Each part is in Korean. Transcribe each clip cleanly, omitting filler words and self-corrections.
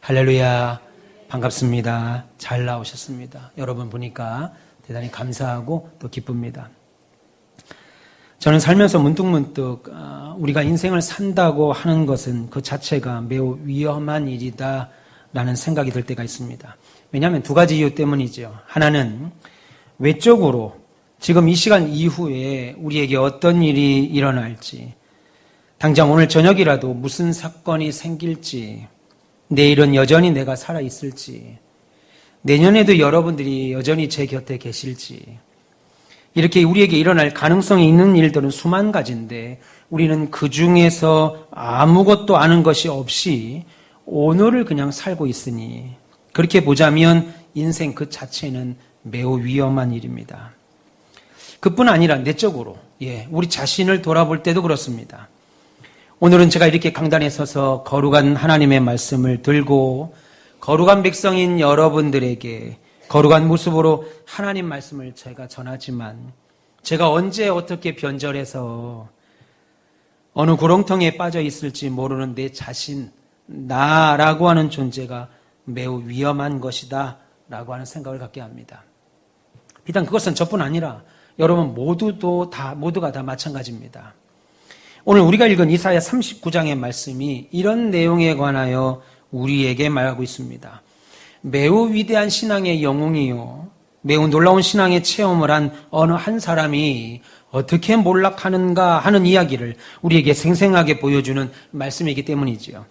할렐루야, 반갑습니다. 잘 나오셨습니다. 여러분 보니까 대단히 감사하고 또 기쁩니다. 저는 살면서 문득문득 우리가 인생을 산다고 하는 것은 그 자체가 매우 위험한 일이다 라는 생각이 들 때가 있습니다. 왜냐하면 두 가지 이유 때문이죠. 하나는 외적으로 지금 이 시간 이후에 우리에게 어떤 일이 일어날지, 당장 오늘 저녁이라도 무슨 사건이 생길지, 내일은 여전히 내가 살아있을지, 내년에도 여러분들이 여전히 제 곁에 계실지, 이렇게 우리에게 일어날 가능성이 있는 일들은 수만 가지인데 우리는 그 중에서 아무것도 아는 것이 없이 오늘을 그냥 살고 있으니, 그렇게 보자면 인생 그 자체는 매우 위험한 일입니다. 그뿐 아니라 내적으로 우리 자신을 돌아볼 때도 그렇습니다. 오늘은 제가 이렇게 강단에 서서 거룩한 하나님의 말씀을 들고 거룩한 백성인 여러분들에게 거룩한 모습으로 하나님 말씀을 제가 전하지만, 제가 언제 어떻게 변절해서 어느 구렁텅이에 빠져 있을지 모르는 내 자신, 나라고 하는 존재가 매우 위험한 것이다 라고 하는 생각을 갖게 합니다. 비단 그것은 저뿐 아니라 여러분 모두가 다 마찬가지입니다. 오늘 우리가 읽은 이사야 39장의 말씀이 이런 내용에 관하여 우리에게 말하고 있습니다. 매우 위대한 신앙의 영웅이요, 매우 놀라운 신앙의 체험을 한 어느 한 사람이 어떻게 몰락하는가 하는 이야기를 우리에게 생생하게 보여주는 말씀이기 때문이지요.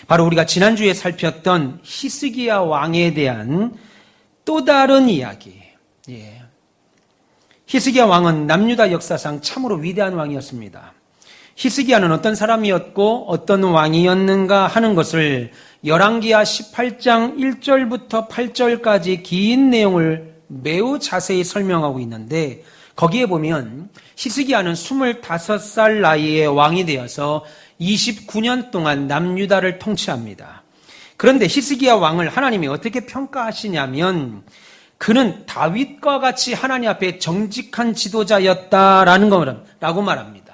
바로 우리가 지난주에 살폈던 히스기야 왕에 대한 또 다른 이야기. 히스기야 왕은 남유다 역사상 참으로 위대한 왕이었습니다. 히스기야는 어떤 사람이었고 어떤 왕이었는가 하는 것을 열왕기하 18장 1절부터 8절까지 긴 내용을 매우 자세히 설명하고 있는데, 거기에 보면 히스기야는 25살 나이에 왕이 되어서 29년 동안 남유다를 통치합니다. 그런데 히스기야 왕을 하나님이 어떻게 평가하시냐면, 그는 다윗과 같이 하나님 앞에 정직한 지도자였다라는 거라고 말합니다.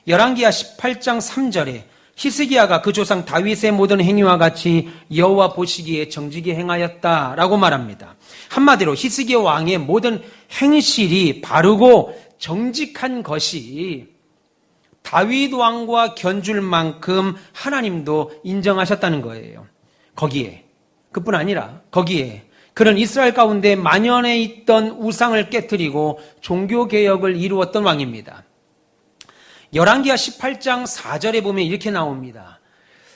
열왕기하 18장 3절에 히스기야가 그 조상 다윗의 모든 행위와 같이 여호와 보시기에 정직히 행하였다라고 말합니다. 한마디로 히스기야 왕의 모든 행실이 바르고 정직한 것이 다윗 왕과 견줄 만큼 하나님도 인정하셨다는 거예요. 거기에 그뿐 아니라 거기에 그는 이스라엘 가운데 만연해 있던 우상을 깨뜨리고 종교개혁을 이루었던 왕입니다. 열왕기하 18장 4절에 보면 이렇게 나옵니다.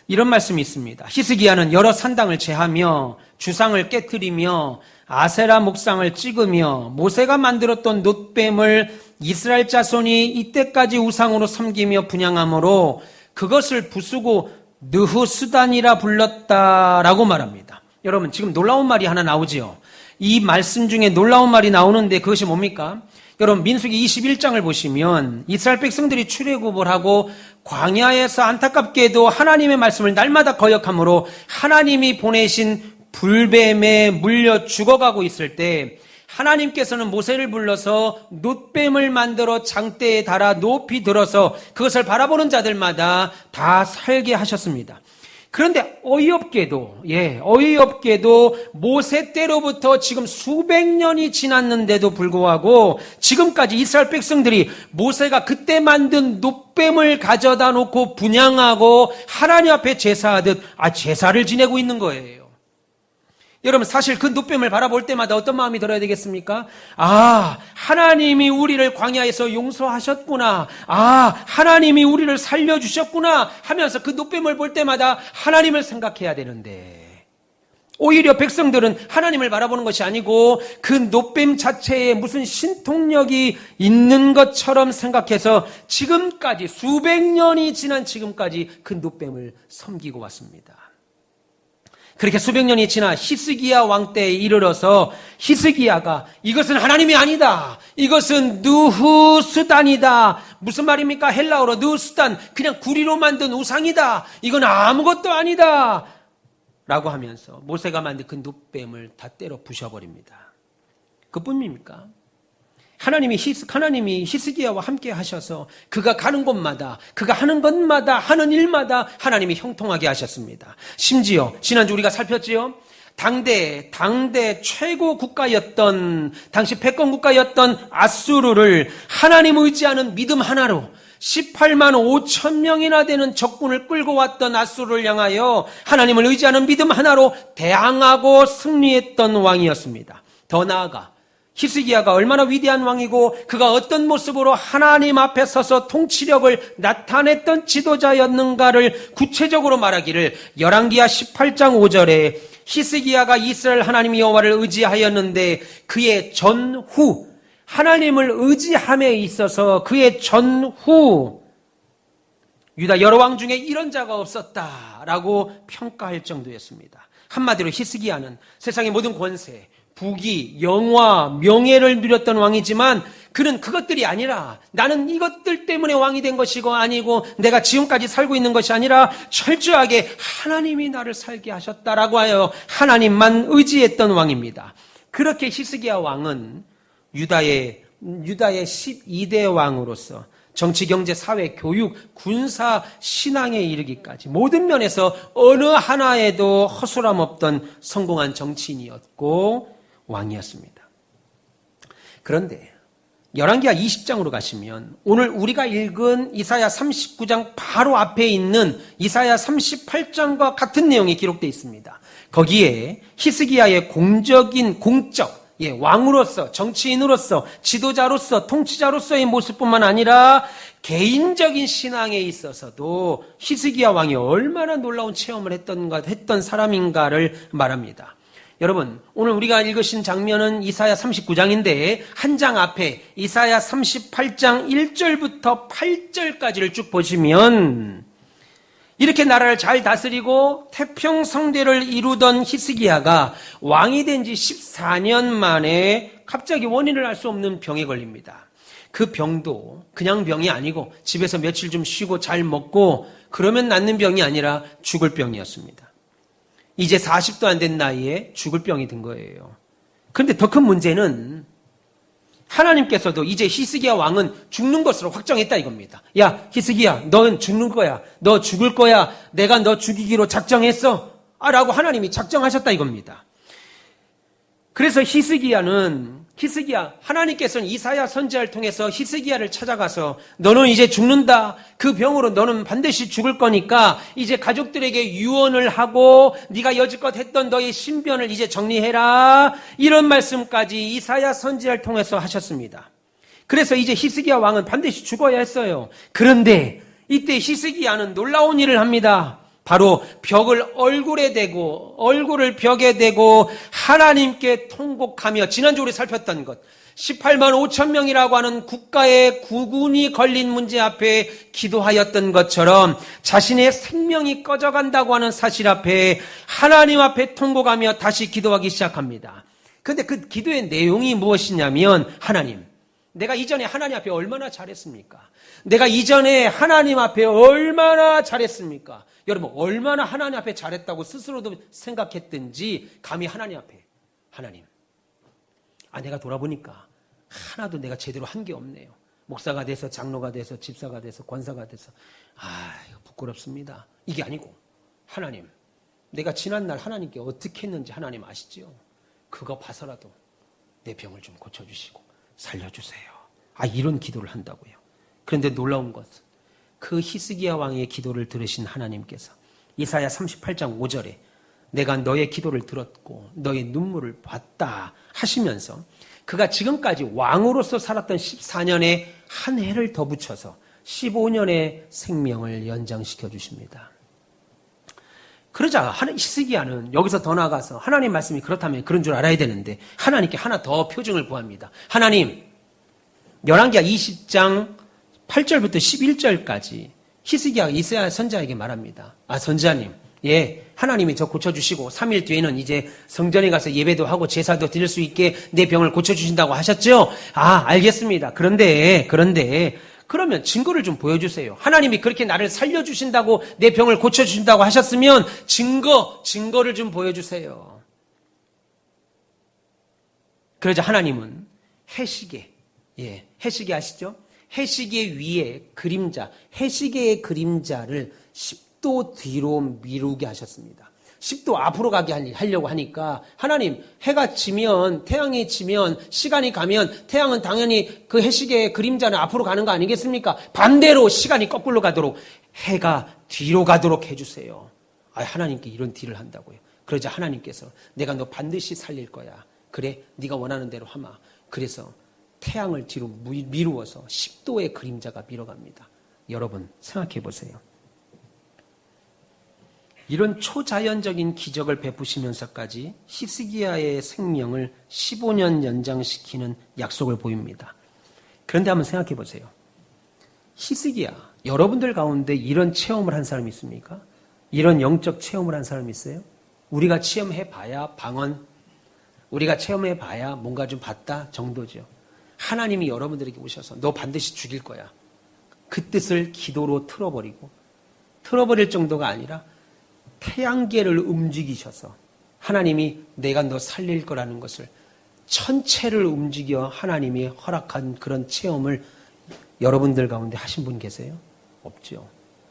이런 말씀이 있습니다. 히스기야는 여러 산당을 제하며 주상을 깨뜨리며 아세라 목상을 찍으며 모세가 만들었던 놋뱀을 이스라엘 자손이 이때까지 우상으로 섬기며 분향함으로 그것을 부수고 느후수단이라 불렀다라고 말합니다. 여러분, 지금 놀라운 말이 하나 나오지요. 이 말씀 중에 놀라운 말이 나오는데 그것이 뭡니까? 여러분, 민수기 21장을 보시면 이스라엘 백성들이 출애굽을 하고 광야에서 안타깝게도 하나님의 말씀을 날마다 거역함으로 하나님이 보내신 불뱀에 물려 죽어가고 있을 때, 하나님께서는 모세를 불러서 놋뱀을 만들어 장대에 달아 높이 들어서 그것을 바라보는 자들마다 다 살게 하셨습니다. 그런데 어이없게도 모세 때로부터 지금 수백 년이 지났는데도 불구하고 지금까지 이스라엘 백성들이 모세가 그때 만든 놋뱀을 가져다 놓고 분향하고 하나님 앞에 제사하듯 제사를 지내고 있는 거예요. 여러분, 사실 그 놋뱀을 바라볼 때마다 어떤 마음이 들어야 되겠습니까? 하나님이 우리를 광야에서 용서하셨구나. 하나님이 우리를 살려주셨구나 하면서 그 놋뱀을 볼 때마다 하나님을 생각해야 되는데, 오히려 백성들은 하나님을 바라보는 것이 아니고 그 놋뱀 자체에 무슨 신통력이 있는 것처럼 생각해서 지금까지 수백 년이 지난 지금까지 그 놋뱀을 섬기고 왔습니다. 그렇게 수백 년이 지나 히스기야 왕 때에 이르러서 히스기야가 이것은 하나님이 아니다, 이것은 느후수단이다. 무슨 말입니까? 헬라어로 느후수단, 그냥 구리로 만든 우상이다, 이건 아무것도 아니다 라고 하면서 모세가 만든 그 놋뱀을 다 때려 부셔버립니다. 그뿐입니까? 하나님이 히스기야와 함께 하셔서 그가 가는 곳마다, 그가 하는 것마다, 하는 일마다 하나님이 형통하게 하셨습니다. 심지어 지난주 우리가 살폈지요. 당대 최고 국가였던, 당시 패권 국가였던 아수르를 하나님 의지하는 믿음 하나로 18만 5천 명이나 되는 적군을 끌고 왔던 아수르를 향하여 하나님을 의지하는 믿음 하나로 대항하고 승리했던 왕이었습니다. 더 나아가 히스기야가 얼마나 위대한 왕이고 그가 어떤 모습으로 하나님 앞에 서서 통치력을 나타냈던 지도자였는가를 구체적으로 말하기를 열왕기하 18장 5절에 히스기야가 이스라엘 하나님 여호와를 의지하였는데 그의 전후, 하나님을 의지함에 있어서 그의 전후 유다 여러 왕 중에 이런 자가 없었다라고 평가할 정도였습니다. 한마디로 히스기야는 세상의 모든 권세, 부귀, 영화, 명예를 누렸던 왕이지만 그는 그것들이 아니라 나는 이것들 때문에 왕이 된 것이고 아니고 내가 지금까지 살고 있는 것이 아니라 철저하게 하나님이 나를 살게 하셨다라고 하여 하나님만 의지했던 왕입니다. 그렇게 히스기야 왕은 유다의 12대 왕으로서 정치, 경제, 사회, 교육, 군사, 신앙에 이르기까지 모든 면에서 어느 하나에도 허술함 없던 성공한 정치인이었고 왕이었습니다. 그런데 열왕기하 20장으로 가시면 오늘 우리가 읽은 이사야 39장 바로 앞에 있는 이사야 38장과 같은 내용이 기록되어 있습니다. 거기에 히스기야의 공적, 왕으로서, 정치인으로서, 지도자로서, 통치자로서의 모습뿐만 아니라 개인적인 신앙에 있어서도 히스기야 왕이 얼마나 놀라운 체험을 했던 사람인가를 말합니다. 여러분, 오늘 우리가 읽으신 장면은 이사야 39장인데 한 장 앞에 이사야 38장 1절부터 8절까지를 쭉 보시면 이렇게 나라를 잘 다스리고 태평성대를 이루던 히스기야가 왕이 된 지 14년 만에 갑자기 원인을 알 수 없는 병에 걸립니다. 그 병도 그냥 병이 아니고 집에서 며칠 좀 쉬고 잘 먹고 그러면 낫는 병이 아니라 죽을 병이었습니다. 이제 40도 안 된 나이에 죽을 병이 든 거예요. 그런데 더 큰 문제는 하나님께서도 이제 히스기야 왕은 죽는 것으로 확정했다 이겁니다. 야, 히스기야, 넌 죽는 거야. 너 죽을 거야. 내가 너 죽이기로 작정했어. 라고 하나님이 작정하셨다 이겁니다. 그래서 하나님께서는 이사야 선지자를 통해서 히스기야를 찾아가서 너는 이제 죽는다. 그 병으로 너는 반드시 죽을 거니까 이제 가족들에게 유언을 하고 네가 여지껏 했던 너의 신변을 이제 정리해라. 이런 말씀까지 이사야 선지자를 통해서 하셨습니다. 그래서 이제 히스기야 왕은 반드시 죽어야 했어요. 그런데 이때 히스기야는 놀라운 일을 합니다. 바로 얼굴을 벽에 대고 하나님께 통곡하며 지난주 우리 살폈던 것 18만 5천 명이라고 하는 국가의 구군이 걸린 문제 앞에 기도하였던 것처럼 자신의 생명이 꺼져간다고 하는 사실 앞에 하나님 앞에 통곡하며 다시 기도하기 시작합니다. 그런데 그 기도의 내용이 무엇이냐면 하나님, 내가 이전에 하나님 앞에 얼마나 잘했습니까? 내가 이전에 하나님 앞에 얼마나 잘했습니까? 여러분, 얼마나 하나님 앞에 잘했다고 스스로도 생각했든지 감히 하나님 앞에 하나님, 내가 돌아보니까 하나도 내가 제대로 한 게 없네요. 목사가 돼서 장로가 돼서 집사가 돼서 권사가 돼서 이거 부끄럽습니다. 이게 아니고 하나님, 내가 지난날 하나님께 어떻게 했는지 하나님 아시죠? 그거 봐서라도 내 병을 좀 고쳐주시고 살려주세요. 이런 기도를 한다고요. 그런데 놀라운 것은 그 히스기야 왕의 기도를 들으신 하나님께서 이사야 38장 5절에 내가 너의 기도를 들었고 너의 눈물을 봤다 하시면서 그가 지금까지 왕으로서 살았던 14년에 한 해를 더 붙여서 15년의 생명을 연장시켜 주십니다. 그러자 히스기야는 여기서 더 나아가서 하나님 말씀이 그렇다면 그런 줄 알아야 되는데 하나님께 하나 더 표징을 구합니다. 하나님, 열왕기하 20장 8절부터 11절까지 히스기야가 이사야 선지자에게 말합니다. 선지자님, 하나님이 저 고쳐주시고 3일 뒤에는 이제 성전에 가서 예배도 하고 제사도 드릴 수 있게 내 병을 고쳐주신다고 하셨죠? 알겠습니다. 그런데 그러면 증거를 좀 보여주세요. 하나님이 그렇게 나를 살려주신다고 내 병을 고쳐주신다고 하셨으면 증거를 좀 보여주세요. 그러자 하나님은 해시계, 예, 해시계 아시죠? 해시계 위에 그림자, 해시계의 그림자를 10도 뒤로 미루게 하셨습니다. 10도 앞으로 가게 하려고 하니까 하나님, 해가 지면, 태양이 지면, 시간이 가면 태양은 당연히 그 해시계의 그림자는 앞으로 가는 거 아니겠습니까? 반대로 시간이 거꾸로 가도록 해가 뒤로 가도록 해주세요. 하나님께 이런 딜을 한다고요. 그러자 하나님께서 내가 너 반드시 살릴 거야. 그래, 네가 원하는 대로 하마. 그래서 태양을 뒤로 미루어서 10도의 그림자가 밀어갑니다. 여러분 생각해 보세요. 이런 초자연적인 기적을 베푸시면서까지 히스기야의 생명을 15년 연장시키는 약속을 보입니다. 그런데 한번 생각해 보세요. 히스기야, 여러분들 가운데 이런 체험을 한 사람이 있습니까? 이런 영적 체험을 한 사람이 있어요? 우리가 체험해 봐야 방언, 우리가 체험해 봐야 뭔가 좀 봤다 정도죠. 하나님이 여러분들에게 오셔서 너 반드시 죽일 거야. 그 뜻을 기도로 틀어버릴 정도가 아니라 태양계를 움직이셔서 하나님이 내가 너 살릴 거라는 것을 천체를 움직여 하나님이 허락한 그런 체험을 여러분들 가운데 하신 분 계세요? 없죠.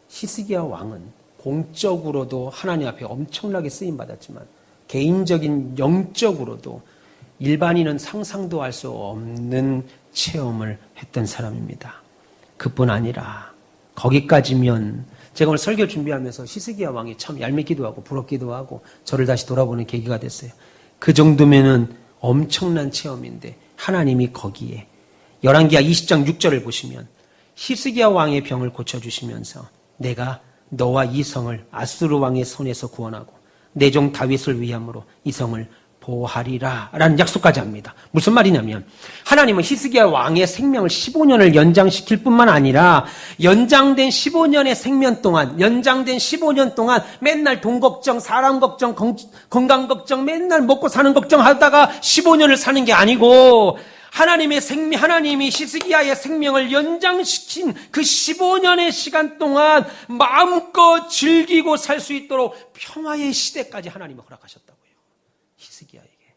히스기야 왕은 공적으로도 하나님 앞에 엄청나게 쓰임받았지만 개인적인 영적으로도 일반인은 상상도 할 수 없는 체험을 했던 사람입니다. 그뿐 아니라 거기까지면 제가 오늘 설교 준비하면서 히스기야 왕이 참 얄밉기도 하고 부럽기도 하고 저를 다시 돌아보는 계기가 됐어요. 그 정도면은 엄청난 체험인데 하나님이 거기에 열왕기하 20장 6절을 보시면 히스기야 왕의 병을 고쳐주시면서 내가 너와 이 성을 아수르 왕의 손에서 구원하고 내 종 다윗을 위함으로 이 성을 보호하리라 라는 약속까지 합니다. 무슨 말이냐면 하나님은 히스기야 왕의 생명을 15년을 연장시킬 뿐만 아니라 연장된 15년의 생명 동안 연장된 15년 동안 맨날 돈 걱정, 사람 걱정, 건강 걱정 맨날 먹고 사는 걱정하다가 15년을 사는 게 아니고 하나님이 히스기야의 생명을 연장시킨 그 15년의 시간 동안 마음껏 즐기고 살 수 있도록 평화의 시대까지 하나님이 허락하셨다고요. 히스기야에게.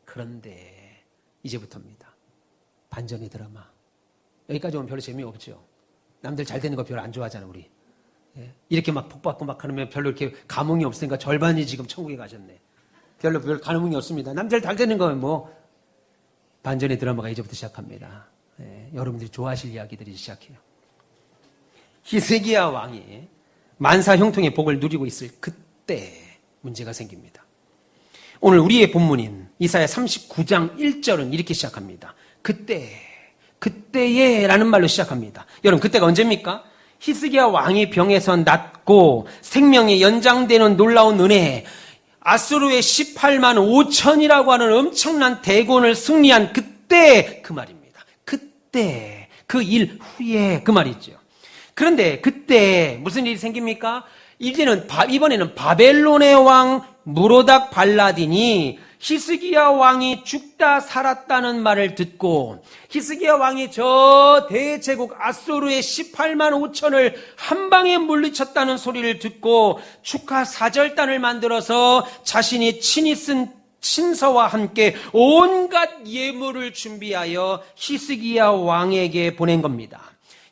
그런데 이제부터입니다. 반전의 드라마. 여기까지 오면 별로 재미없죠. 남들 잘 되는 거 별로 안 좋아하잖아 우리. 이렇게 막 복받고 막 하면 별로 이렇게 감흥이 없으니까 절반이 지금 천국에 가셨네. 별로 감흥이 없습니다. 남들 잘 되는 건 뭐. 반전의 드라마가 이제부터 시작합니다. 여러분들이 좋아하실 이야기들이 시작해요. 히스기야 왕이 만사 형통의 복을 누리고 있을 그때 문제가 생깁니다. 오늘 우리의 본문인 이사야 39장 1절은 이렇게 시작합니다. 그때에 라는 말로 시작합니다. 여러분 그때가 언제입니까? 히스기야 왕이 병에서 낫고 생명이 연장되는 놀라운 은혜, 아수르의 18만 5천이라고 하는 엄청난 대군을 승리한 그때 그 말입니다. 그때 그 일 후에 그 말이죠. 그런데 그때 무슨 일이 생깁니까? 이번에는 바벨론의 왕 무로닥 발라딘이 히스기야 왕이 죽다 살았다는 말을 듣고 히스기야 왕이 저 대제국 아수르의 18만 5천을 한 방에 물리쳤다는 소리를 듣고 축하 사절단을 만들어서 자신이 친히 쓴 친서와 함께 온갖 예물을 준비하여 히스기야 왕에게 보낸 겁니다.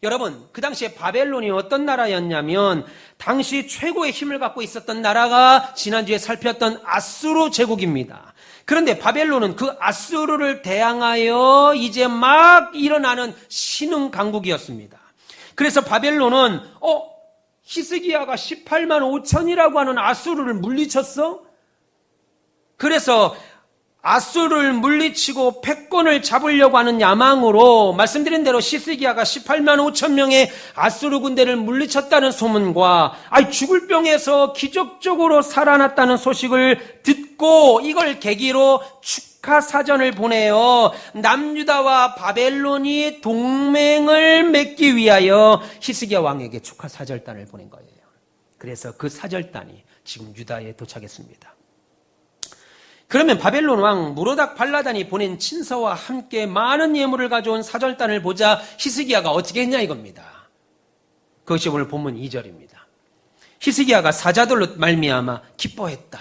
여러분, 그 당시에 바벨론이 어떤 나라였냐면 당시 최고의 힘을 갖고 있었던 나라가 지난주에 살폈던 아수르 제국입니다. 그런데 바벨론은 그 아수르를 대항하여 이제 막 일어나는 신흥 강국이었습니다. 그래서 바벨론은 히스기야가 18만 5천이라고 하는 아수르를 물리쳤어? 그래서 아수르를 물리치고 패권을 잡으려고 하는 야망으로 말씀드린 대로 히스기야가 18만 5천 명의 아수르 군대를 물리쳤다는 소문과 죽을 병에서 기적적으로 살아났다는 소식을 듣고 이걸 계기로 축하 사전을 보내어 남유다와 바벨론이 동맹을 맺기 위하여 히스기야 왕에게 축하 사절단을 보낸 거예요. 그래서 그 사절단이 지금 유다에 도착했습니다. 그러면 바벨론 왕 무로닥 발라단이 보낸 친서와 함께 많은 예물을 가져온 사절단을 보자 히스기야가 어떻게 했냐 이겁니다. 그것이 오늘 본문 2절입니다. 히스기야가 사자들로 말미암아 기뻐했다.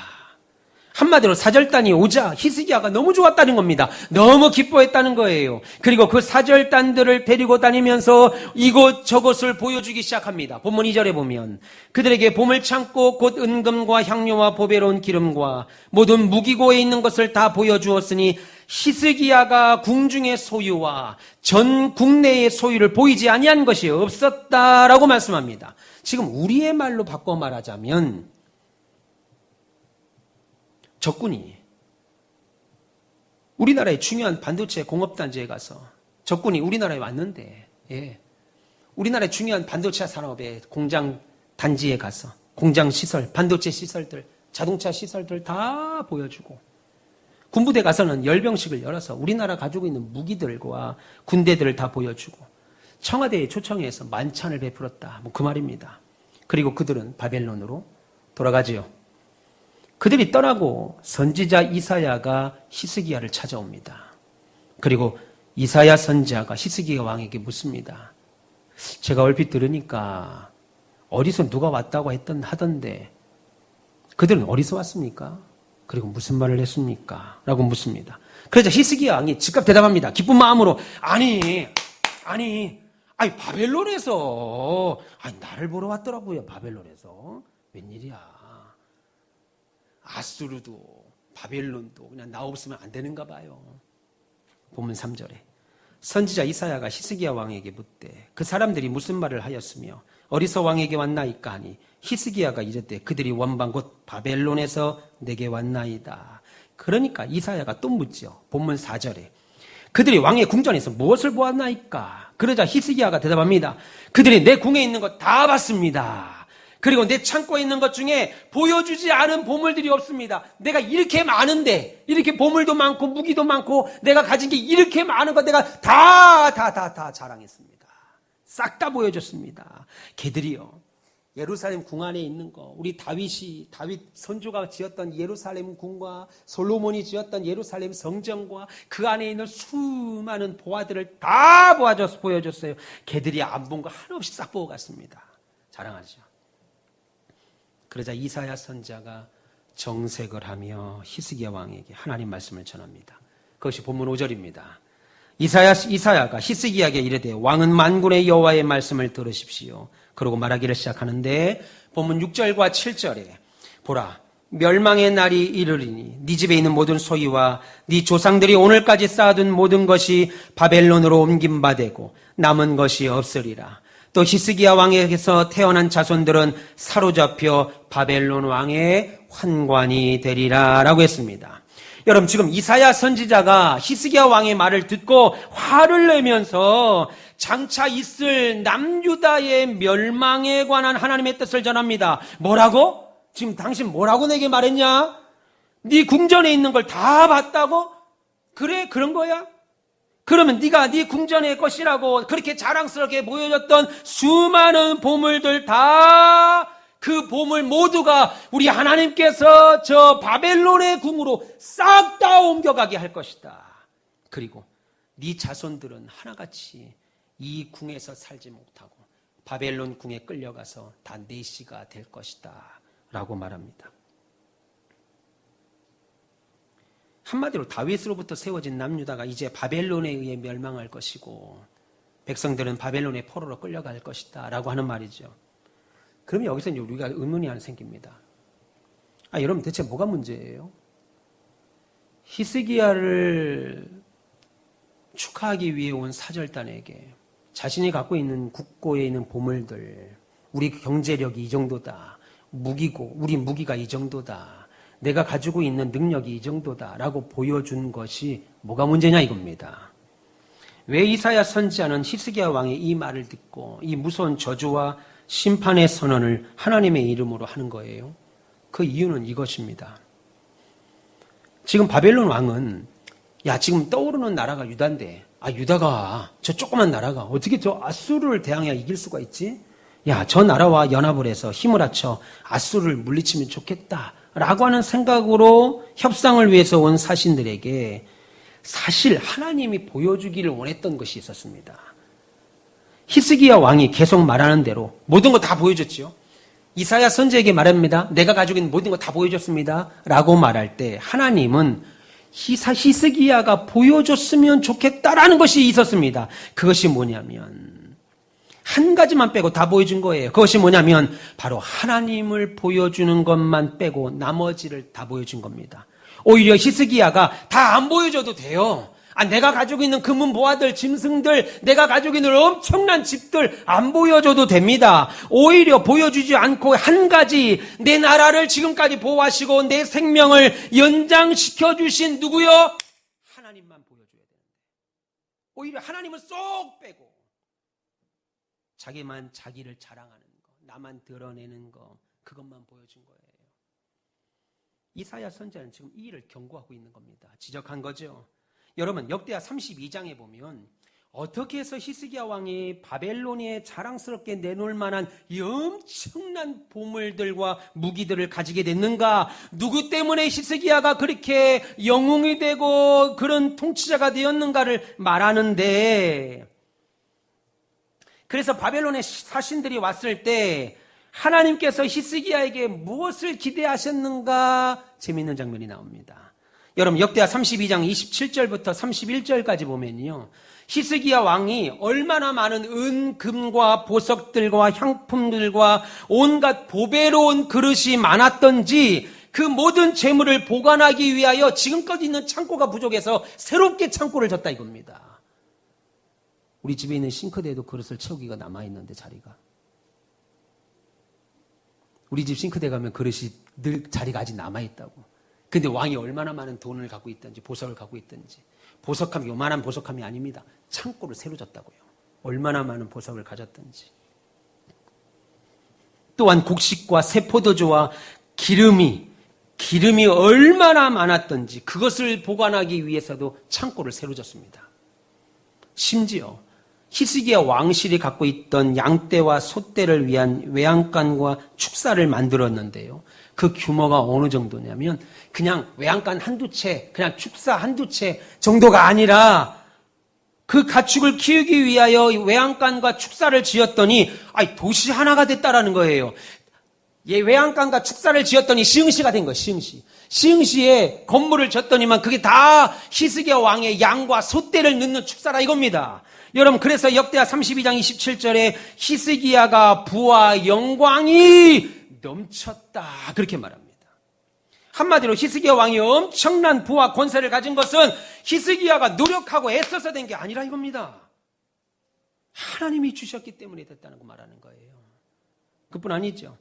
한마디로 사절단이 오자 히스기야가 너무 좋았다는 겁니다. 너무 기뻐했다는 거예요. 그리고 그 사절단들을 데리고 다니면서 이곳저곳을 보여주기 시작합니다. 본문 2절에 보면 그들에게 보물창고 곧 은금과 향료와 보배로운 기름과 모든 무기고에 있는 것을 다 보여주었으니 히스기야가 궁중의 소유와 전 국내의 소유를 보이지 아니한 것이 없었다라고 말씀합니다. 지금 우리의 말로 바꿔 말하자면 적군이 우리나라의 중요한 반도체 공업단지에 가서 적군이 우리나라에 왔는데 우리나라의 중요한 반도체 산업의 공장 단지에 가서 공장 시설, 반도체 시설들, 자동차 시설들 다 보여주고 군부대 가서는 열병식을 열어서 우리나라 가지고 있는 무기들과 군대들을 다 보여주고 청와대에 초청해서 만찬을 베풀었다. 그 말입니다. 그리고 그들은 바벨론으로 돌아가지요. 그들이 떠나고 선지자 이사야가 히스기야를 찾아옵니다. 그리고 이사야 선지자가 히스기야 왕에게 묻습니다. 제가 얼핏 들으니까 어디서 누가 왔다고 하던데 그들은 어디서 왔습니까? 그리고 무슨 말을 했습니까? 라고 묻습니다. 그래서 히스기야 왕이 즉각 대답합니다. 기쁜 마음으로 아니 바벨론에서 나를 보러 왔더라고요. 바벨론에서 웬일이야. 아수르도 바벨론도 그냥 나 없으면 안 되는가 봐요. 본문 3절에 선지자 이사야가 히스기야 왕에게 묻되 그 사람들이 무슨 말을 하였으며 어디서 왕에게 왔나이까 하니 히스기야가 이르되 그들이 원방 곧 바벨론에서 내게 왔나이다. 그러니까 이사야가 또 묻지요. 본문 4절에 그들이 왕의 궁전에서 무엇을 보았나이까. 그러자 히스기야가 대답합니다. 그들이 내 궁에 있는 것 다 봤습니다. 그리고 내 창고에 있는 것 중에 보여주지 않은 보물들이 없습니다. 내가 이렇게 많은데, 이렇게 보물도 많고 무기도 많고 내가 가진 게 이렇게 많은 거 내가 다 자랑했습니다. 싹 다 보여줬습니다. 걔들이요. 예루살렘 궁 안에 있는 거, 우리 다윗 선조가 지었던 예루살렘 궁과 솔로몬이 지었던 예루살렘 성전과 그 안에 있는 수많은 보화들을 다 보여줬어요. 걔들이 안 본 거 하나 없이 싹 보고 갔습니다. 자랑하죠. 그러자 이사야 선지자가 정색을 하며 히스기야 왕에게 하나님 말씀을 전합니다. 그것이 본문 5절입니다. 이사야가 히스기야에게 이르되 왕은 만군의 여호와의 말씀을 들으십시오. 그러고 말하기를 시작하는데 본문 6절과 7절에 보라 멸망의 날이 이르리니 네 집에 있는 모든 소유와 네 조상들이 오늘까지 쌓아둔 모든 것이 바벨론으로 옮긴 바 되고 남은 것이 없으리라. 또 히스기야 왕에게서 태어난 자손들은 사로잡혀 바벨론 왕의 환관이 되리라 라고 했습니다. 여러분 지금 이사야 선지자가 히스기야 왕의 말을 듣고 화를 내면서 장차 있을 남유다의 멸망에 관한 하나님의 뜻을 전합니다. 뭐라고? 지금 당신 뭐라고 내게 말했냐? 네 궁전에 있는 걸 다 봤다고? 그래 그런 거야? 그러면 네가 네 궁전의 것이라고 그렇게 자랑스럽게 보여줬던 수많은 보물들 다 그 보물 모두가 우리 하나님께서 저 바벨론의 궁으로 싹 다 옮겨가게 할 것이다. 그리고 네 자손들은 하나같이 이 궁에서 살지 못하고 바벨론 궁에 끌려가서 다 내시가 될 것이다 라고 말합니다. 한마디로 다윗으로부터 세워진 남유다가 이제 바벨론에 의해 멸망할 것이고 백성들은 바벨론의 포로로 끌려갈 것이다 라고 하는 말이죠. 그러면 여기서 이제 우리가 의문이 하나 생깁니다. 여러분 대체 뭐가 문제예요? 히스기야를 축하하기 위해 온 사절단에게 자신이 갖고 있는 국고에 있는 보물들, 우리 경제력이 이 정도다, 우리 무기가 이 정도다, 내가 가지고 있는 능력이 이 정도다라고 보여준 것이 뭐가 문제냐 이겁니다. 왜 이사야 선지자는 히스기야 왕의 이 말을 듣고 이 무서운 저주와 심판의 선언을 하나님의 이름으로 하는 거예요? 그 이유는 이것입니다. 지금 바벨론 왕은 지금 떠오르는 나라가 유다인데 유다가 저 조그만 나라가 어떻게 저 아수르를 대항해 이길 수가 있지? 저 나라와 연합을 해서 힘을 합쳐 아수르를 물리치면 좋겠다 라고 하는 생각으로 협상을 위해서 온 사신들에게 사실 하나님이 보여주기를 원했던 것이 있었습니다. 히스기야 왕이 계속 말하는 대로 모든 거 다 보여줬죠. 이사야 선지에게 말합니다. 내가 가지고 있는 모든 거 다 보여줬습니다. 라고 말할 때 하나님은 히스기야가 보여줬으면 좋겠다라는 것이 있었습니다. 그것이 뭐냐면 한 가지만 빼고 다 보여준 거예요. 그것이 뭐냐면 바로 하나님을 보여주는 것만 빼고 나머지를 다 보여준 겁니다. 오히려 히스기야가 다 안 보여줘도 돼요. 내가 가지고 있는 금은 보화들, 짐승들, 내가 가지고 있는 엄청난 집들 안 보여줘도 됩니다. 오히려 보여주지 않고 한 가지, 내 나라를 지금까지 보호하시고 내 생명을 연장시켜 주신 누구요? 하나님만 보여줘야 되는데 오히려 하나님을 쏙 빼고 자기만 자기를 자랑하는 거, 나만 드러내는 거, 그것만 보여준 거예요. 이사야 선지자는 지금 이 일을 경고하고 있는 겁니다. 지적한 거죠. 여러분, 역대하 32장에 보면 어떻게 해서 히스기야 왕이 바벨론에 자랑스럽게 내놓을 만한 이 엄청난 보물들과 무기들을 가지게 됐는가? 누구 때문에 히스기야가 그렇게 영웅이 되고 그런 통치자가 되었는가를 말하는데, 그래서 바벨론의 사신들이 왔을 때 하나님께서 히스기야에게 무엇을 기대하셨는가? 재미있는 장면이 나옵니다. 여러분, 역대하 32장 27절부터 31절까지 보면요, 히스기야 왕이 얼마나 많은 은, 금과 보석들과 향품들과 온갖 보배로운 그릇이 많았던지 그 모든 재물을 보관하기 위하여 지금까지 있는 창고가 부족해서 새롭게 창고를 졌다 이겁니다. 우리 집에 있는 싱크대에도 그릇을 채우기가 남아있는데 자리가. 우리 집 싱크대 가면 그릇이 늘 자리가 아직 남아있다고. 근데 왕이 얼마나 많은 돈을 갖고 있든지 보석을 갖고 있든지, 보석함이 요만한 보석함이 아닙니다. 창고를 새로 졌다고요. 얼마나 많은 보석을 가졌든지. 또한 곡식과 새포도주와 기름이 얼마나 많았던지 그것을 보관하기 위해서도 창고를 새로 졌습니다. 심지어 히스기야 왕실이 갖고 있던 양떼와 소떼를 위한 외양간과 축사를 만들었는데요. 그 규모가 어느 정도냐면 그냥 외양간 한두 채, 그냥 축사 한두 채 정도가 아니라 그 가축을 키우기 위하여 외양간과 축사를 지었더니 도시 하나가 됐다라는 거예요. 외양간과 축사를 지었더니 시흥시가 된 거예요. 시흥시. 시흥시에 건물을 졌더니만 그게 다 히스기야 왕의 양과 소떼를 넣는 축사라 이겁니다. 여러분, 그래서 역대하 32장 27절에 히스기야가 부와 영광이 넘쳤다 그렇게 말합니다. 한마디로 히스기야 왕이 엄청난 부와 권세를 가진 것은 히스기야가 노력하고 애써서 된 게 아니라 이겁니다. 하나님이 주셨기 때문에 됐다는 거 말하는 거예요. 그뿐 아니죠.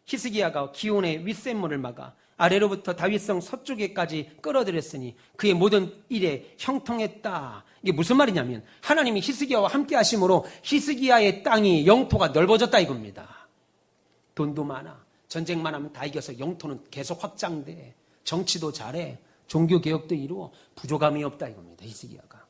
히스기야가 기온의 윗샘물을 막아 아래로부터 다윗성 서쪽에까지 끌어들였으니 그의 모든 일에 형통했다. 이게 무슨 말이냐면 하나님이 히스기야와 함께 하심으로 히스기야의 땅이 영토가 넓어졌다 이겁니다. 돈도 많아. 전쟁만 하면 다 이겨서 영토는 계속 확장돼. 정치도 잘해. 종교개혁도 이루어. 부족함이 없다 이겁니다. 히스기야가.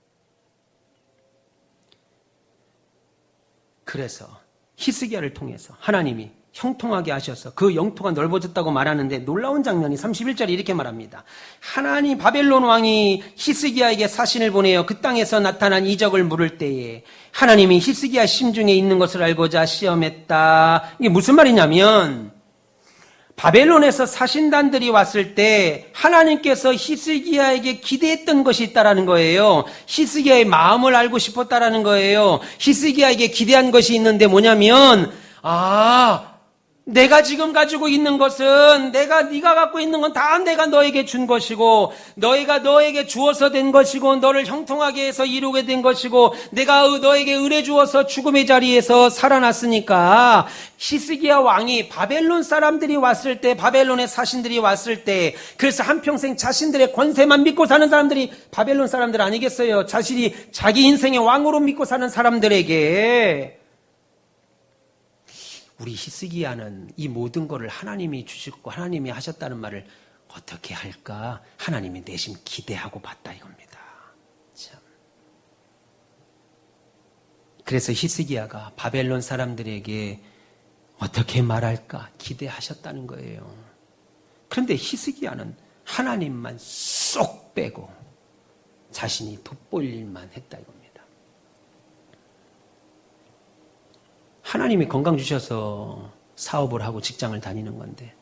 그래서 히스기야를 통해서 하나님이 형통하게 하셔서 그 영토가 넓어졌다고 말하는데 놀라운 장면이 31절에 이렇게 말합니다. 하나님 바벨론 왕이 히스기야에게 사신을 보내어 그 땅에서 나타난 이적을 물을 때에 하나님이 히스기야 심중에 있는 것을 알고자 시험했다. 이게 무슨 말이냐면 바벨론에서 사신단들이 왔을 때 하나님께서 히스기야에게 기대했던 것이 있다라는 거예요. 히스기야의 마음을 알고 싶었다라는 거예요. 히스기야에게 기대한 것이 있는데 뭐냐면 내가 지금 가지고 있는 것은 네가 갖고 있는 건 다 내가 너에게 준 것이고 너희가 너에게 주어서 된 것이고 너를 형통하게 해서 이루게 된 것이고 내가 너에게 은혜 주어서 죽음의 자리에서 살아났으니까 히스기야 왕이 바벨론 사람들이 왔을 때 바벨론의 사신들이 왔을 때 그래서 한평생 자신들의 권세만 믿고 사는 사람들이 바벨론 사람들 아니겠어요? 자신이 자기 인생의 왕으로 믿고 사는 사람들에게 우리 히스기야는 이 모든 것을 하나님이 주셨고 하나님이 하셨다는 말을 어떻게 할까? 하나님이 내심 기대하고 봤다 이겁니다. 참. 그래서 히스기야가 바벨론 사람들에게 어떻게 말할까? 기대하셨다는 거예요. 그런데 히스기야는 하나님만 쏙 빼고 자신이 돋볼 일만 했다 이겁니다. 하나님이 건강 주셔서 사업을 하고 직장을 다니는 건데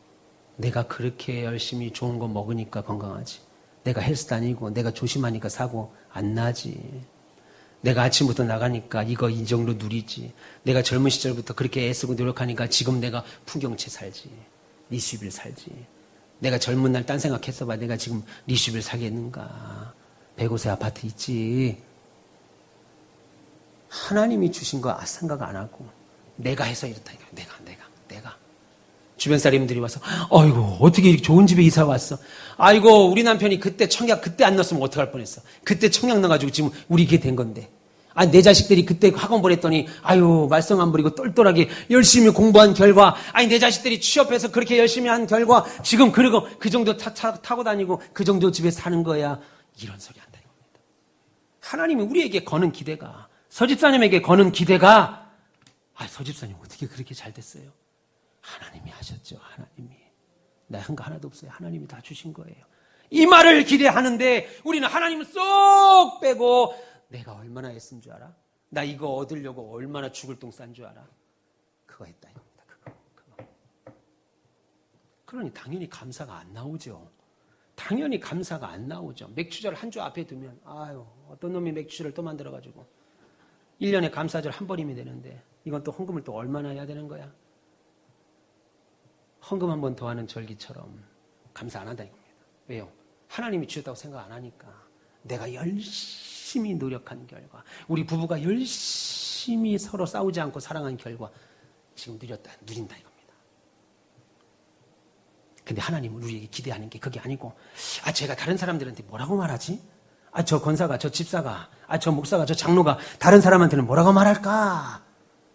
내가 그렇게 열심히 좋은 거 먹으니까 건강하지. 내가 헬스 다니고 내가 조심하니까 사고 안 나지. 내가 아침부터 나가니까 이거 이 정도 누리지. 내가 젊은 시절부터 그렇게 애쓰고 노력하니까 지금 내가 풍경채 살지. 리슈빌 살지. 내가 젊은 날 딴 생각했어봐. 내가 지금 리슈빌 사겠는가. 105세 아파트 있지. 하나님이 주신 거 생각 안 하고 내가 해서 이렇다니까. 내가. 주변 사람들이 와서 아이고 어떻게 이렇게 좋은 집에 이사 왔어. 아이고 우리 남편이 그때 청약 그때 안 넣었으면 어떡할 뻔했어. 그때 청약 넣어가지고 지금 우리 이게 된 건데. 아니 내 자식들이 그때 학원 보냈더니 아유 말썽 안 부리고 똘똘하게 열심히 공부한 결과 아니 내 자식들이 취업해서 그렇게 열심히 한 결과 지금 그리고 그 정도 타고 다니고 그 정도 집에 사는 거야. 이런 소리 한다 이겁니다. 하나님이 우리에게 거는 기대가 서집사님에게 거는 기대가 서집사님 어떻게 그렇게 잘 됐어요? 하나님이 하셨죠. 하나님이. 나 한 거 하나도 없어요. 하나님이 다 주신 거예요. 이 말을 기대하는데 우리는 하나님을 쏙 빼고 내가 얼마나 애쓴 줄 알아? 나 이거 얻으려고 얼마나 죽을 똥 싼 줄 알아? 그거 했다 이겁니다. 그거. 그러니 당연히 감사가 안 나오죠. 당연히 감사가 안 나오죠. 맥주절 한 주 앞에 두면 어떤 놈이 맥주절을 또 만들어가지고 1년에 감사절 한 번이면 되는데 이건 또 헌금을 또 얼마나 해야 되는 거야? 헌금 한 번 더 하는 절기처럼 감사 안 한다 이겁니다. 왜요? 하나님이 주셨다고 생각 안 하니까 내가 열심히 노력한 결과 우리 부부가 열심히 서로 싸우지 않고 사랑한 결과 지금 누린다 이겁니다. 근데 하나님은 우리에게 기대하는 게 그게 아니고 제가 다른 사람들한테 뭐라고 말하지? 저 권사가, 저 집사가, 저 목사가, 저 장로가 다른 사람한테는 뭐라고 말할까?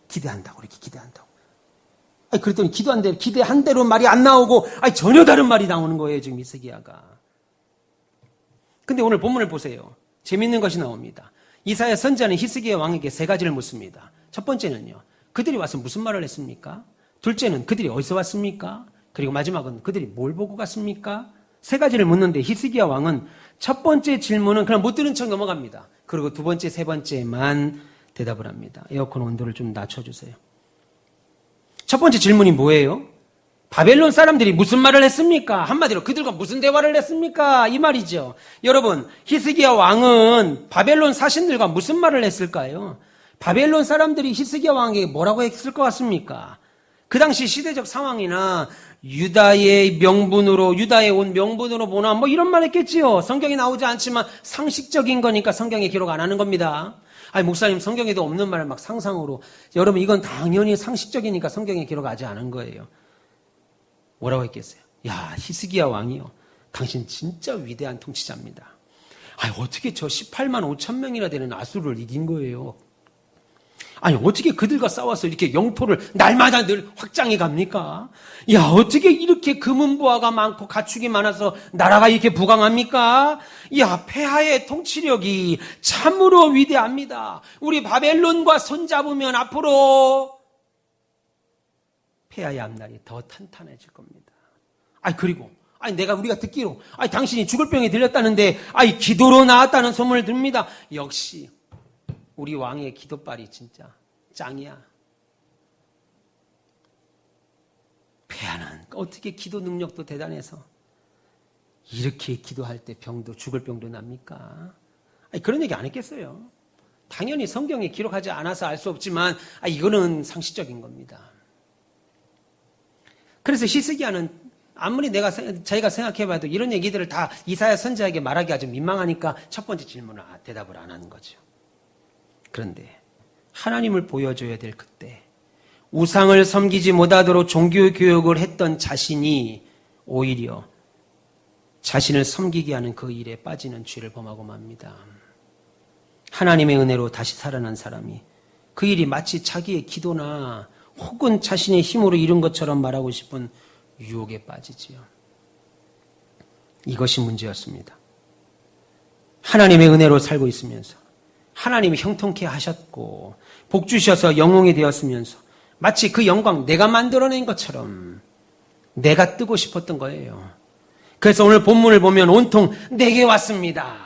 기대한다고 이렇게 기대한다고. 그랬더니 기대한 대로 말이 안 나오고, 전혀 다른 말이 나오는 거예요, 지금 히스기야가. 근데 오늘 본문을 보세요. 재밌는 것이 나옵니다. 이사야 선지자는 히스기야 왕에게 세 가지를 묻습니다. 첫 번째는요, 그들이 와서 무슨 말을 했습니까? 둘째는 그들이 어디서 왔습니까? 그리고 마지막은 그들이 뭘 보고 갔습니까? 세 가지를 묻는데 히스기야 왕은 첫 번째 질문은 그냥 못 들은 척 넘어갑니다. 그리고 두 번째, 세 번째만 대답을 합니다. 에어컨 온도를 좀 낮춰주세요. 첫 번째 질문이 뭐예요? 바벨론 사람들이 무슨 말을 했습니까? 한마디로 그들과 무슨 대화를 했습니까? 이 말이죠. 여러분, 히스기야 왕은 바벨론 사신들과 무슨 말을 했을까요? 바벨론 사람들이 히스기야 왕에게 뭐라고 했을 것 같습니까? 그 당시 시대적 상황이나 유다의 명분으로, 유다에 온 명분으로 보나 뭐 이런 말 했겠지요. 성경에 나오지 않지만 상식적인 거니까 성경에 기록 안 하는 겁니다. 목사님 성경에도 없는 말을 막 상상으로. 여러분 이건 당연히 상식적이니까 성경에 기록하지 않은 거예요. 뭐라고 했겠어요? 히스기야 왕이요. 당신 진짜 위대한 통치자입니다. 어떻게 저 18만 5천 명이나 되는 아수르를 이긴 거예요? 어떻게 그들과 싸워서 이렇게 영토를 날마다 늘 확장해 갑니까? 어떻게 이렇게 금은보화가 많고 가축이 많아서 나라가 이렇게 부강합니까? 폐하의 통치력이 참으로 위대합니다. 우리 바벨론과 손잡으면 앞으로 폐하의 앞날이 더 탄탄해질 겁니다. 그리고 우리가 듣기로 당신이 죽을 병에 들렸다는데 기도로 나았다는 소문을 듭니다. 역시 우리 왕의 기도빨이 진짜 짱이야. 폐하는 어떻게 기도 능력도 대단해서 이렇게 기도할 때 죽을 병도 납니까? 그런 얘기 안 했겠어요. 당연히 성경에 기록하지 않아서 알 수 없지만 이거는 상식적인 겁니다. 그래서 히스기야는 아무리 자기가 생각해봐도 이런 얘기들을 다 이사야 선지자에게 말하기가 좀 민망하니까 첫 번째 질문을 대답을 안 하는 거죠. 그런데 하나님을 보여줘야 될 그때 우상을 섬기지 못하도록 종교 교육을 했던 자신이 오히려 자신을 섬기게 하는 그 일에 빠지는 죄를 범하고 맙니다. 하나님의 은혜로 다시 살아난 사람이 그 일이 마치 자기의 기도나 혹은 자신의 힘으로 이룬 것처럼 말하고 싶은 유혹에 빠지지요. 이것이 문제였습니다. 하나님의 은혜로 살고 있으면서 하나님이 형통케 하셨고 복 주셔서 영웅이 되었으면서 마치 그 영광 내가 만들어낸 것처럼 내가 뜨고 싶었던 거예요. 그래서 오늘 본문을 보면 온통 내게 왔습니다.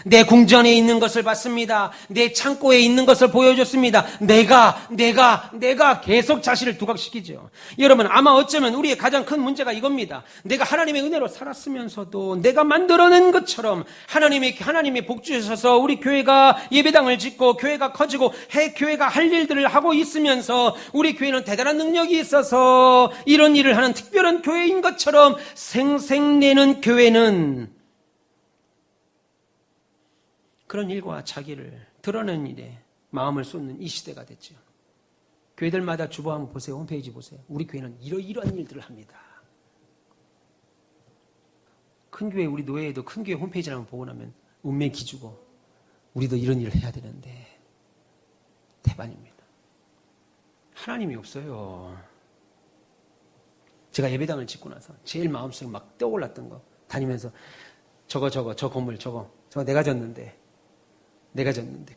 내 궁전에 있는 것을 봤습니다. 내 창고에 있는 것을 보여줬습니다. 내가 계속 자신을 두각시키죠. 여러분, 아마 어쩌면 우리의 가장 큰 문제가 이겁니다. 내가 하나님의 은혜로 살았으면서도 내가 만들어낸 것처럼 하나님이 복 주셔서 우리 교회가 예배당을 짓고 교회가 커지고 교회가 할 일들을 하고 있으면서 우리 교회는 대단한 능력이 있어서 이런 일을 하는 특별한 교회인 것처럼 생색내는 교회는 그런 일과 자기를 드러내는 일에 마음을 쏟는 이 시대가 됐죠. 교회들마다 주보 한번 보세요. 홈페이지 보세요. 우리 교회는 이러이러한 일들을 합니다. 큰 교회, 우리 노예에도 큰 교회 홈페이지를 한번 보고 나면 운명 기주고 우리도 이런 일을 해야 되는데 대반입니다. 하나님이 없어요. 제가 예배당을 짓고 나서 제일 마음속에 막 떠올랐던 거 다니면서 저 건물 저거 내가 졌는데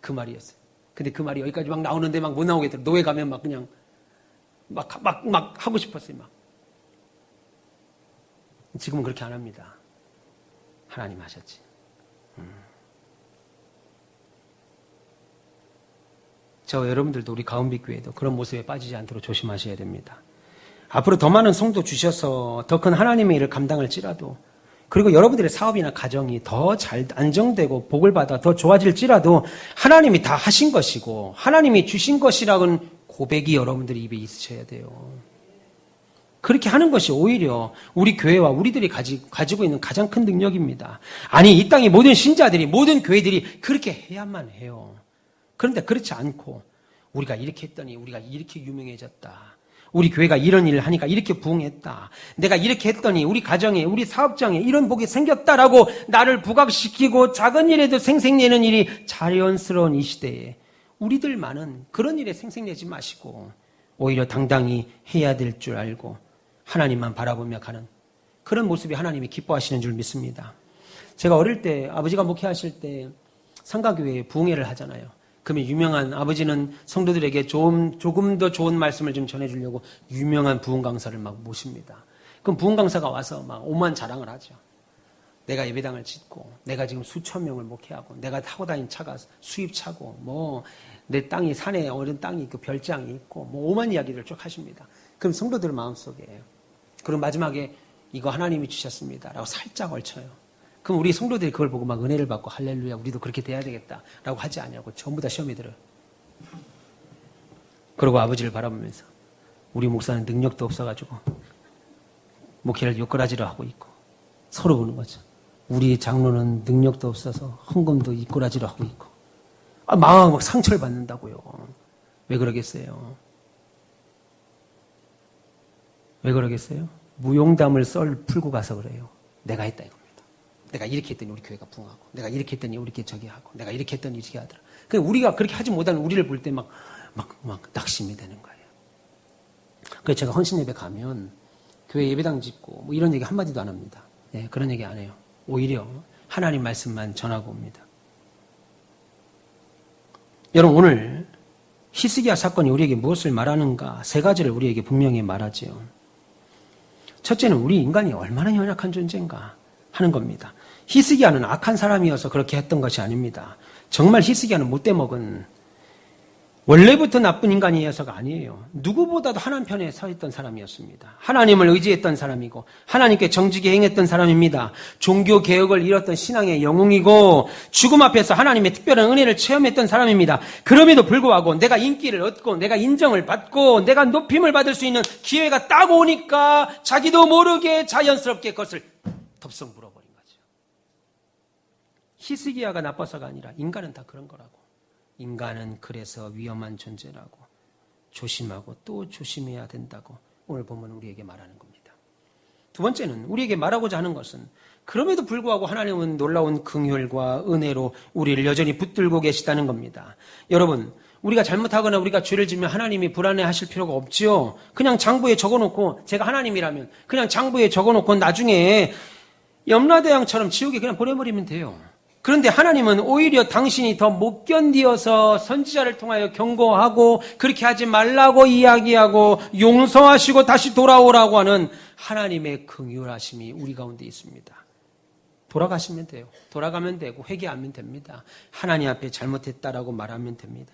그 말이었어요. 근데 그 말이 여기까지 막 나오는데 막 못 나오겠더라고요. 노예 가면 막 그냥 막 하고 싶었어요. 막. 지금은 그렇게 안 합니다. 하나님 하셨지. 저 여러분들도 우리 가은빛교회도 그런 모습에 빠지지 않도록 조심하셔야 됩니다. 앞으로 더 많은 성도 주셔서 더 큰 하나님의 일을 감당할지라도 그리고 여러분들의 사업이나 가정이 더 잘 안정되고 복을 받아 더 좋아질지라도 하나님이 다 하신 것이고 하나님이 주신 것이라는 고백이 여러분들의 입에 있으셔야 돼요. 그렇게 하는 것이 오히려 우리 교회와 우리들이 가지고 있는 가장 큰 능력입니다. 아니, 이 땅의 모든 신자들이, 모든 교회들이 그렇게 해야만 해요. 그런데 그렇지 않고 우리가 이렇게 했더니 우리가 이렇게 유명해졌다. 우리 교회가 이런 일을 하니까 이렇게 부흥했다. 내가 이렇게 했더니 우리 가정에, 우리 사업장에 이런 복이 생겼다라고 나를 부각시키고 작은 일에도 생색내는 일이 자연스러운 이 시대에 우리들만은 그런 일에 생색내지 마시고 오히려 당당히 해야 될 줄 알고 하나님만 바라보며 가는 그런 모습이 하나님이 기뻐하시는 줄 믿습니다. 제가 어릴 때 아버지가 목회하실 때 상가교회에 부흥회를 하잖아요. 그러면 유명한 아버지는 성도들에게 조금 더 좋은 말씀을 좀 전해주려고 유명한 부흥 강사를 막 모십니다. 그럼 부흥 강사가 와서 막 오만 자랑을 하죠. 내가 예배당을 짓고, 내가 지금 수천 명을 목회하고, 내가 타고 다닌 차가 수입차고, 뭐 내 땅이 산에 어른 땅이 있고 별장이 있고, 뭐 오만 이야기를 쭉 하십니다. 그럼 성도들 마음속에 그럼 마지막에 이거 하나님이 주셨습니다라고 살짝 얽혀요. 그럼 우리 성도들이 그걸 보고 막 은혜를 받고 할렐루야 우리도 그렇게 돼야 되겠다라고 하지 않냐고 전부 다 시험에 들어요. 그러고 아버지를 바라보면서 우리 목사는 능력도 없어가지고 목회를 요꾸라지로 하고 있고 서로 보는 거죠. 우리 장로는 능력도 없어서 헌금도 이꼬라지로 하고 있고 마음 막 상처를 받는다고요. 왜 그러겠어요? 왜 그러겠어요? 무용담을 풀고 가서 그래요. 내가 했다 이겁니다. 내가 이렇게 했더니 우리 교회가 부흥하고, 내가 이렇게 했더니 우리 교회 저기 하고, 내가 이렇게 했더니 이렇게 하더라. 그러니까 우리가 그렇게 하지 못하는 우리를 볼 때 막 낙심이 되는 거예요. 그래서 제가 헌신 예배 가면 교회 예배당 짓고 뭐 이런 얘기 한마디도 안 합니다. 네, 그런 얘기 안 해요. 오히려 하나님 말씀만 전하고 옵니다. 여러분, 오늘 히스기야 사건이 우리에게 무엇을 말하는가? 세 가지를 우리에게 분명히 말하지요. 첫째는 우리 인간이 얼마나 연약한 존재인가 하는 겁니다. 히스기야는 악한 사람이어서 그렇게 했던 것이 아닙니다. 정말 히스기야는 못돼 먹은 원래부터 나쁜 인간이어서가 아니에요. 누구보다도 하나님 편에 서 있던 사람이었습니다. 하나님을 의지했던 사람이고 하나님께 정직히 행했던 사람입니다. 종교 개혁을 이뤘던 신앙의 영웅이고 죽음 앞에서 하나님의 특별한 은혜를 체험했던 사람입니다. 그럼에도 불구하고 내가 인기를 얻고 내가 인정을 받고 내가 높임을 받을 수 있는 기회가 딱 오니까 자기도 모르게 자연스럽게 그것을 덥석 물어버린 거죠. 히스기야가 나빠서가 아니라 인간은 다 그런 거라고. 인간은 그래서 위험한 존재라고 조심하고 또 조심해야 된다고 오늘 본문 우리에게 말하는 겁니다. 두 번째는 우리에게 말하고자 하는 것은 그럼에도 불구하고 하나님은 놀라운 긍휼과 은혜로 우리를 여전히 붙들고 계시다는 겁니다. 여러분, 우리가 잘못하거나 우리가 죄를 지면 하나님이 불안해하실 필요가 없지요. 그냥 장부에 적어놓고 제가 하나님이라면 그냥 장부에 적어놓고 나중에 염라대왕처럼 지옥에 그냥 보내버리면 돼요. 그런데 하나님은 오히려 당신이 더 못 견디어서 선지자를 통하여 경고하고 그렇게 하지 말라고 이야기하고 용서하시고 다시 돌아오라고 하는 하나님의 긍휼하심이 우리 가운데 있습니다. 돌아가시면 돼요. 돌아가면 되고 회개하면 됩니다. 하나님 앞에 잘못했다라고 말하면 됩니다.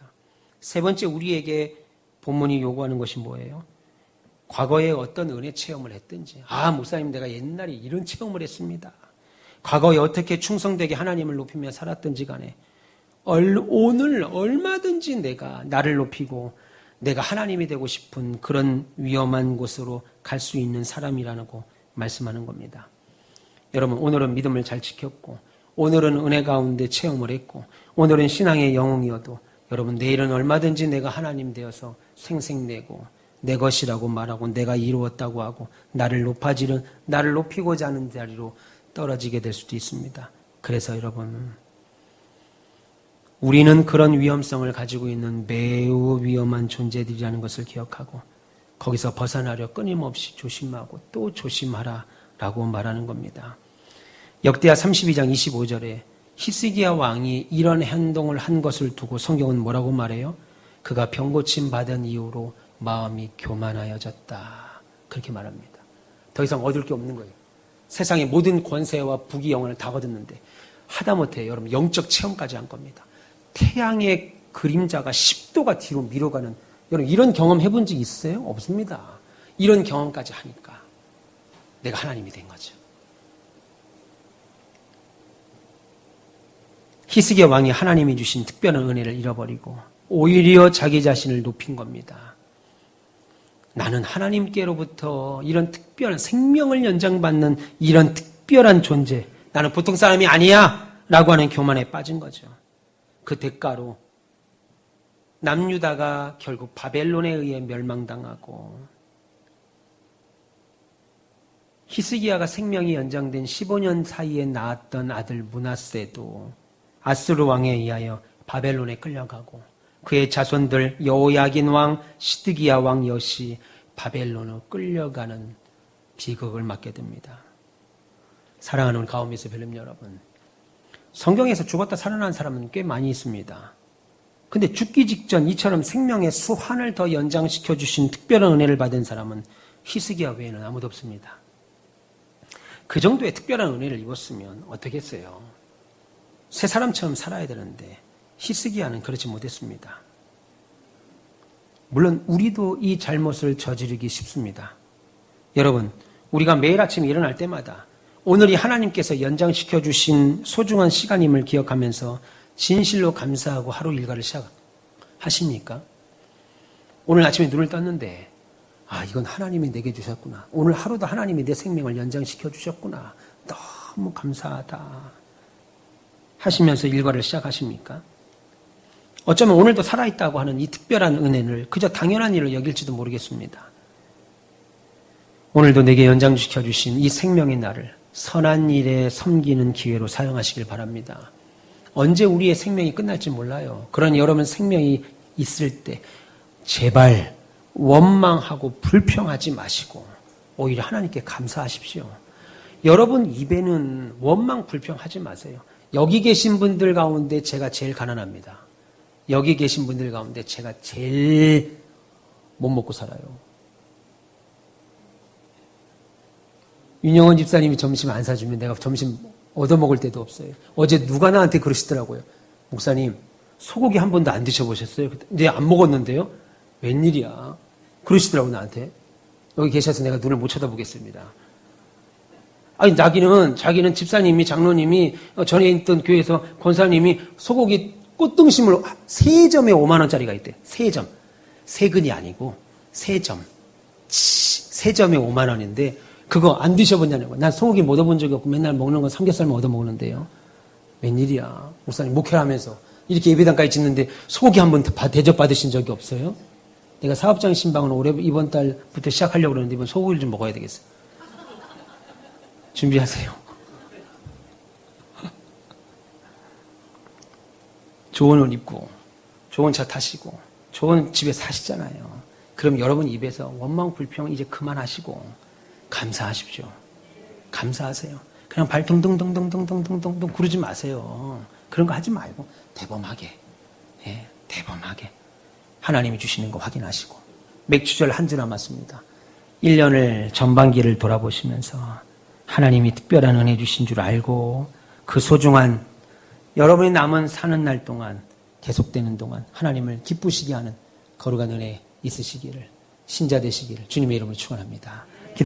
세 번째, 우리에게 본문이 요구하는 것이 뭐예요? 과거에 어떤 은혜 체험을 했든지, 목사님 내가 옛날에 이런 체험을 했습니다. 과거에 어떻게 충성되게 하나님을 높이며 살았든지 간에 오늘 얼마든지 내가 나를 높이고 내가 하나님이 되고 싶은 그런 위험한 곳으로 갈 수 있는 사람이라고 말씀하는 겁니다. 여러분, 오늘은 믿음을 잘 지켰고, 오늘은 은혜 가운데 체험을 했고, 오늘은 신앙의 영웅이어도 여러분, 내일은 얼마든지 내가 하나님 되어서 생색내고 내 것이라고 말하고 내가 이루었다고 하고 나를 높이고자 하는 자리로 떨어지게 될 수도 있습니다. 그래서 여러분, 우리는 그런 위험성을 가지고 있는 매우 위험한 존재들이라는 것을 기억하고 거기서 벗어나려 끊임없이 조심하고 또 조심하라 라고 말하는 겁니다. 역대하 32장 25절에 히스기야 왕이 이런 행동을 한 것을 두고 성경은 뭐라고 말해요? 그가 병고침 받은 이후로 마음이 교만하여졌다. 그렇게 말합니다. 더 이상 얻을 게 없는 거예요. 세상의 모든 권세와 부귀 영원을 다 거뒀는데 하다못해 여러분 영적 체험까지 한 겁니다. 태양의 그림자가 10도가 뒤로 밀어가는, 여러분 이런 경험 해본 적 있어요? 없습니다. 이런 경험까지 하니까 내가 하나님이 된 거죠. 히스기야 왕이 하나님이 주신 특별한 은혜를 잃어버리고 오히려 자기 자신을 높인 겁니다. 나는 하나님께로부터 이런 특별한 생명을 연장받는 이런 특별한 존재, 나는 보통 사람이 아니야 라고 하는 교만에 빠진 거죠. 그 대가로 남유다가 결국 바벨론에 의해 멸망당하고 히스기야가 생명이 연장된 15년 사이에 낳았던 아들 므낫세도 아스루 왕에 의하여 바벨론에 끌려가고 그의 자손들 여호야긴 왕, 시드기야 왕 역시 바벨론으로 끌려가는 비극을 맞게 됩니다. 사랑하는 가오미스 벨름 여러분, 성경에서 죽었다 살아난 사람은 꽤 많이 있습니다. 근데 죽기 직전 이처럼 생명의 수환을 더 연장시켜 주신 특별한 은혜를 받은 사람은 히스기야 외에는 아무도 없습니다. 그 정도의 특별한 은혜를 입었으면 어떻게 했어요? 새 사람처럼 살아야 되는데 히스기야는 그렇지 못했습니다. 물론 우리도 이 잘못을 저지르기 쉽습니다. 여러분, 우리가 매일 아침 일어날 때마다 오늘이 하나님께서 연장시켜 주신 소중한 시간임을 기억하면서 진실로 감사하고 하루 일과를 시작하십니까? 오늘 아침에 눈을 떴는데 이건 하나님이 내게 주셨구나. 오늘 하루도 하나님이 내 생명을 연장시켜 주셨구나. 너무 감사하다 하시면서 일과를 시작하십니까? 어쩌면 오늘도 살아있다고 하는 이 특별한 은혜를 그저 당연한 일로 여길지도 모르겠습니다. 오늘도 내게 연장시켜 주신 이 생명의 날을 선한 일에 섬기는 기회로 사용하시길 바랍니다. 언제 우리의 생명이 끝날지 몰라요. 그런 여러분 생명이 있을 때 제발 원망하고 불평하지 마시고 오히려 하나님께 감사하십시오. 여러분 입에는 원망 불평하지 마세요. 여기 계신 분들 가운데 제가 제일 가난합니다. 여기 계신 분들 가운데 제가 제일 못 먹고 살아요. 윤영원 집사님이 점심 안 사주면 내가 점심 얻어먹을 때도 없어요. 어제 누가 나한테 그러시더라고요. 목사님, 소고기 한 번도 안 드셔보셨어요? 네, 안 먹었는데요? 웬일이야? 그러시더라고요, 나한테. 여기 계셔서 내가 눈을 못 쳐다보겠습니다. 자기는 집사님이, 장로님이, 전에 있던 교회에서 권사님이 소고기 꽃등심으로 3점에 5만원짜리가 있대. 3점. 3근이 아니고 3점. 3점에 5만원인데 그거 안 드셔봤냐고. 난 소고기 못 얻어본 적이 없고 맨날 먹는 건 삼겹살만 얻어먹는데요. 웬일이야. 목사님 목회를 하면서 이렇게 예배당까지 짓는데 소고기 한 번 대접받으신 적이 없어요? 내가 사업장 신방은 이번 달부터 시작하려고 그러는데 이번 소고기를 좀 먹어야 되겠어요. 준비하세요. 좋은 옷 입고 좋은 차 타시고 좋은 집에 사시잖아요. 그럼 여러분 입에서 원망 불평 이제 그만하시고 감사하십시오. 감사하세요. 그냥 발 둥둥둥둥둥둥둥둥 구르지 마세요. 그런 거 하지 말고 대범하게, 대범하게 하나님이 주시는 거 확인하시고. 맥주절 한 주 남았습니다. 1년을 전반기를 돌아보시면서 하나님이 특별한 은혜 주신 줄 알고 그 소중한 여러분이 남은 사는 날 동안 계속되는 동안 하나님을 기쁘시게 하는 거룩한 은혜 있으시기를 신자 되시기를 주님의 이름으로 축원합니다.